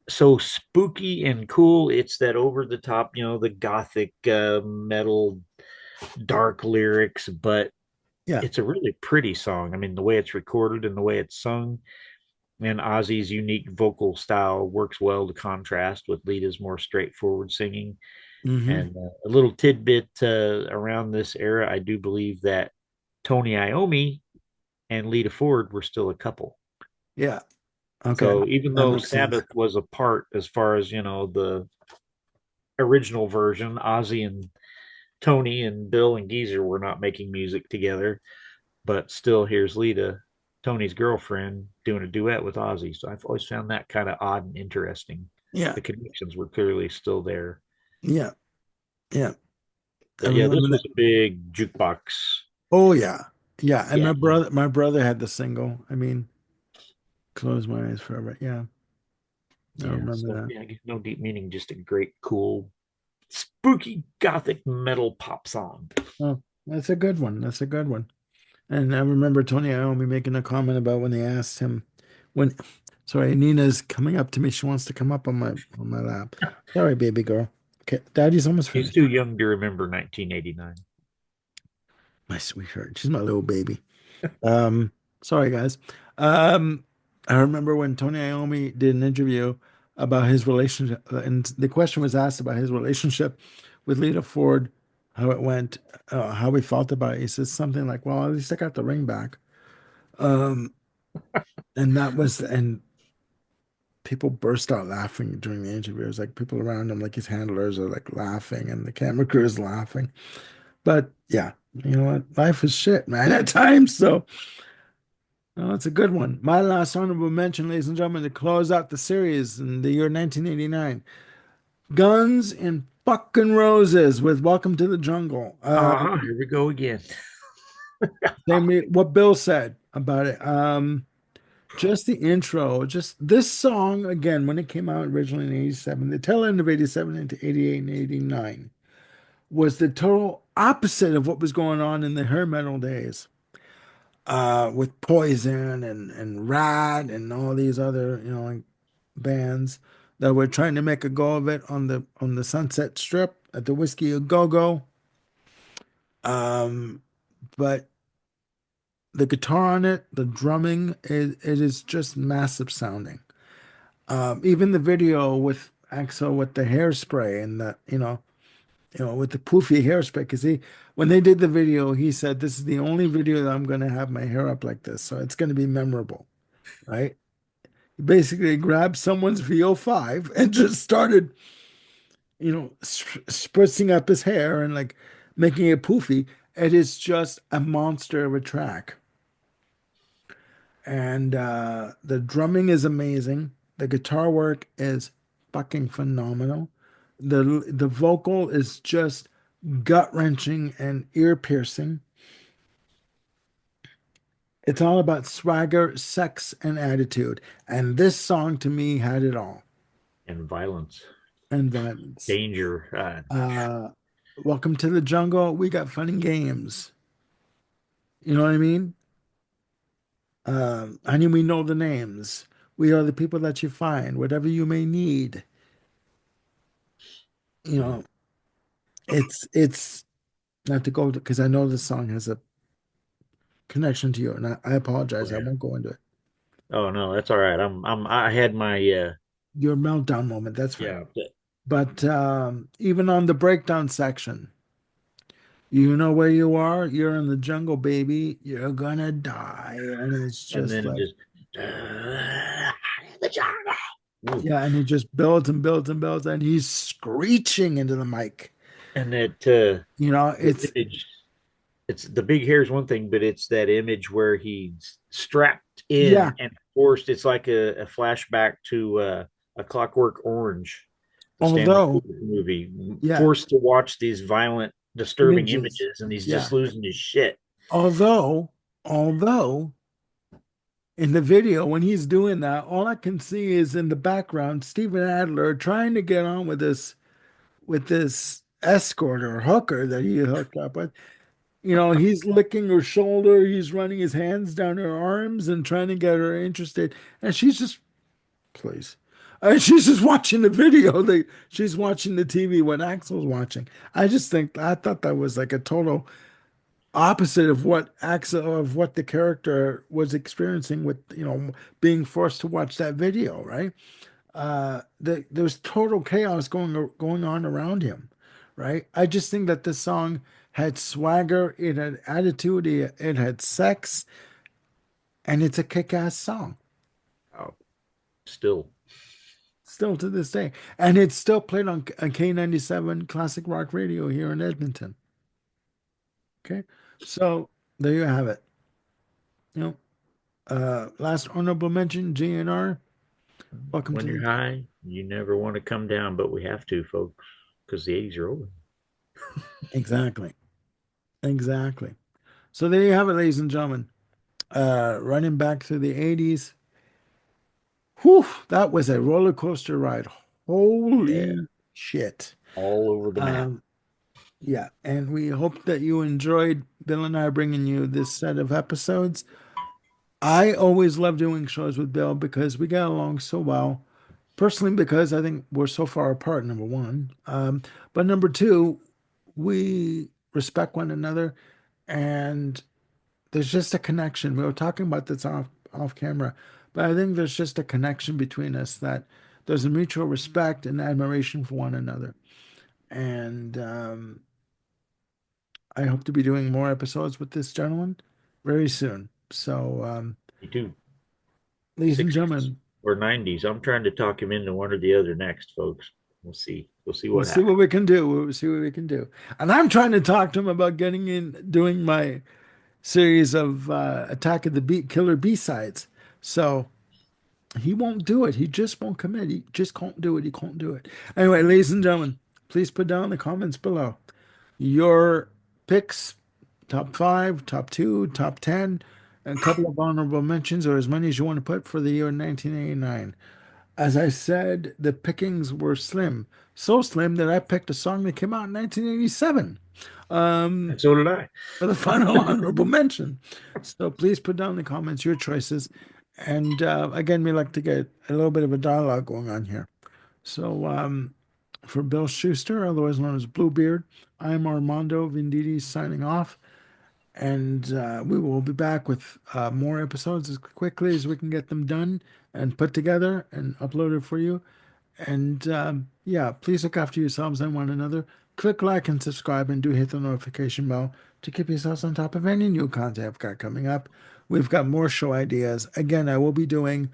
[SPEAKER 2] so spooky and cool. It's that over the top, the gothic metal dark lyrics, but
[SPEAKER 1] Yeah.
[SPEAKER 2] it's a really pretty song. I mean, the way it's recorded and the way it's sung, and Ozzy's unique vocal style works well to contrast with Lita's more straightforward singing.
[SPEAKER 1] Hmm.
[SPEAKER 2] And a little tidbit around this era, I do believe that Tony Iommi and Lita Ford were still a couple.
[SPEAKER 1] Yeah. Okay.
[SPEAKER 2] So even
[SPEAKER 1] That
[SPEAKER 2] though
[SPEAKER 1] makes sense.
[SPEAKER 2] Sabbath was apart as far as the original version, Ozzy and Tony and Bill and Geezer were not making music together, but still here's Lita, Tony's girlfriend, doing a duet with Ozzy. So I've always found that kind of odd and interesting.
[SPEAKER 1] Yeah.
[SPEAKER 2] The connections were clearly still there.
[SPEAKER 1] Yeah. Yeah. I
[SPEAKER 2] But yeah, this
[SPEAKER 1] remember that.
[SPEAKER 2] was a big jukebox.
[SPEAKER 1] Oh yeah. Yeah. And
[SPEAKER 2] Yeah,
[SPEAKER 1] my brother had the single. I mean, Close My Eyes Forever. Yeah. I
[SPEAKER 2] yeah.
[SPEAKER 1] remember
[SPEAKER 2] So
[SPEAKER 1] that.
[SPEAKER 2] yeah, no deep meaning, just a great, cool, spooky gothic metal pop song.
[SPEAKER 1] Oh, that's a good one. That's a good one. And I remember Tony Iommi making a comment about when they asked him when sorry, Nina's coming up to me. She wants to come up on my lap. Sorry, baby girl. Okay, Daddy's almost
[SPEAKER 2] He's
[SPEAKER 1] finished.
[SPEAKER 2] too young to remember 1989.
[SPEAKER 1] My sweetheart. She's my little baby. Um, sorry guys. Um, I remember when Tony Iommi did an interview about his relationship, and the question was asked about his relationship with Lita Ford, how it went, how he felt about it. He says something like, "Well, at least I got the ring back." Um, and that was, and people burst out laughing during the interview. It was like people around him, like his handlers, are like laughing, and the camera crew is laughing. But yeah, you know what? Life is shit, man, at times. So, it's a good one. My last honorable mention, ladies and gentlemen, to close out the series in the year 1989. Guns and fucking Roses with Welcome to the Jungle.
[SPEAKER 2] Here we go again.
[SPEAKER 1] What Bill said about it. Just the intro, just this song again, when it came out originally in 87, the tail end of 87 into 88 and 89 was the total opposite of what was going on in the hair metal days. With Poison and Rat and all these other, like bands that were trying to make a go of it on the Sunset Strip at the Whiskey A Go Go. Um, but the guitar on it, the drumming, it is just massive sounding. Even the video with Axel with the hairspray and with the poofy hairspray, because when they did the video, he said, "This is the only video that I'm going to have my hair up like this, so it's going to be memorable." Right? He basically grabbed someone's VO5 and just started, spritzing up his hair and like making it poofy. It is just a monster of a track. And the drumming is amazing. The guitar work is fucking phenomenal. The vocal is just gut-wrenching and ear-piercing. It's all about swagger, sex, and attitude. And this song to me had it all.
[SPEAKER 2] And violence,
[SPEAKER 1] And violence.
[SPEAKER 2] danger.
[SPEAKER 1] Uh, Welcome to the jungle. We got fun and games. You know what I mean? Honey, we know the names. We are the people that you find, whatever you may need. You know, it's not to go because I know this song has a connection to you, and I
[SPEAKER 2] Oh
[SPEAKER 1] apologize. I
[SPEAKER 2] yeah.
[SPEAKER 1] won't go into it.
[SPEAKER 2] Oh no, that's all right. I had my
[SPEAKER 1] Your meltdown moment, that's fine.
[SPEAKER 2] yeah.
[SPEAKER 1] But even on the breakdown section, you know where you are. You're in the jungle, baby. You're gonna die, and it's
[SPEAKER 2] And
[SPEAKER 1] just
[SPEAKER 2] then it
[SPEAKER 1] like,
[SPEAKER 2] just the jungle. Ooh.
[SPEAKER 1] yeah, and it just builds and builds and builds, and he's screeching into the mic.
[SPEAKER 2] And that the
[SPEAKER 1] It's
[SPEAKER 2] image, it's the big hair is one thing, but it's that image where he's strapped
[SPEAKER 1] yeah.
[SPEAKER 2] in and forced. It's like a flashback to a Clockwork Orange, the Stanley
[SPEAKER 1] Although,
[SPEAKER 2] Kubrick movie,
[SPEAKER 1] yeah,
[SPEAKER 2] forced to watch these violent, disturbing
[SPEAKER 1] images.
[SPEAKER 2] images, and he's just
[SPEAKER 1] Yeah.
[SPEAKER 2] losing his shit.
[SPEAKER 1] Although in the video when he's doing that, all I can see is in the background Steven Adler trying to get on with this escort or hooker that he hooked up with. He's licking her shoulder, he's running his hands down her arms and trying to get her interested. And she's just, please. And she's just watching the video. She's watching the TV what Axel's watching. I thought that was like a total opposite of what the character was experiencing with, being forced to watch that video, right? There's total chaos going on around him, right? I just think that this song had swagger, it had attitude, it had sex, and it's a kick-ass song
[SPEAKER 2] Oh, still,
[SPEAKER 1] still to this day, and it's still played on K97 Classic Rock Radio here in Edmonton. Okay, so there you have it. You know, last honorable mention, GNR. Welcome
[SPEAKER 2] when
[SPEAKER 1] to
[SPEAKER 2] you're
[SPEAKER 1] the
[SPEAKER 2] high, you never want to come down, but we have to, folks, because the 80s are over.
[SPEAKER 1] exactly, exactly. So there you have it, ladies and gentlemen. Running back through the 80s. Whew, that was a roller coaster ride.
[SPEAKER 2] Yeah,
[SPEAKER 1] Holy shit.
[SPEAKER 2] all over the map.
[SPEAKER 1] Um, yeah, and we hope that you enjoyed Bill and I bringing you this set of episodes. I always love doing shows with Bill because we get along so well. Personally, because I think we're so far apart, number one. But number two, we respect one another and there's just a connection. We were talking about this off camera, but I think there's just a connection between us that there's a mutual respect and admiration for one another. And I hope to be doing more episodes with this gentleman very soon. So,
[SPEAKER 2] Me too.
[SPEAKER 1] ladies and
[SPEAKER 2] 60s.
[SPEAKER 1] gentlemen,
[SPEAKER 2] or 90s. I'm trying to talk him into one or the other next, folks. We'll see. We'll see
[SPEAKER 1] We'll
[SPEAKER 2] what
[SPEAKER 1] see what
[SPEAKER 2] happens.
[SPEAKER 1] we can do. We'll see what we can do. And I'm trying to talk to him about getting in, doing my series of Attack of the Killer B-sides. So he won't do it. He just won't commit. He just can't do it. He can't do it. Anyway, ladies and gentlemen, please put down in the comments below your picks, top five, top two, top 10, and a couple of honorable mentions, or as many as you want to put for the year 1989. As I said, the pickings were slim. So slim that I picked a song that came out in 1987
[SPEAKER 2] And so did I.
[SPEAKER 1] for the final honorable mention. So please put down in the comments your choices. And again, we like to get a little bit of a dialogue going on here. So for Bill Schuster, otherwise known as Bluebeard, I'm Armando Venditti signing off. And we will be back with more episodes as quickly as we can get them done and put together and uploaded for you. And yeah, please look after yourselves and one another. Click like and subscribe and do hit the notification bell to keep yourselves on top of any new content I've got coming up. We've got more show ideas. Again, I will be doing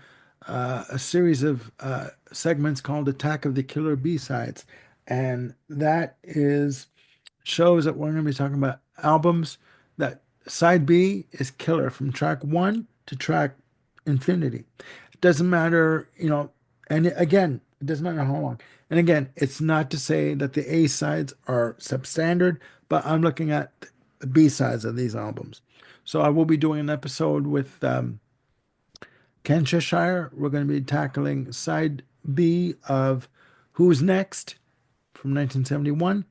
[SPEAKER 1] a series of segments called Attack of the Killer B-Sides. And that is shows that we're going to be talking about albums that side B is killer from track one to track infinity. It doesn't matter, and again, it doesn't matter how long. And again, it's not to say that the A sides are substandard, but I'm looking at the B sides of these albums. So I will be doing an episode with Ken Cheshire. We're going to be tackling side B of Who's Next from 1971.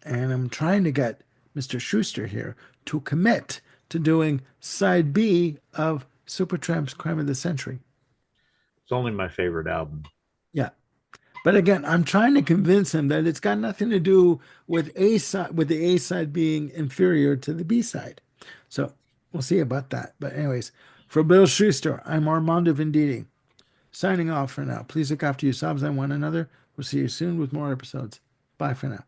[SPEAKER 1] And I'm trying to get Mr. Schuster here to commit to doing side B of Supertramp's Crime of the Century.
[SPEAKER 2] It's only my favorite album.
[SPEAKER 1] Yeah. But again, I'm trying to convince him that it's got nothing to do with A side with the A side being inferior to the B side. So we'll see about that. But anyways, for Bill Schuster, I'm Armando Venditti. Signing off for now. Please look after yourselves and one another. We'll see you soon with more episodes. Bye for now.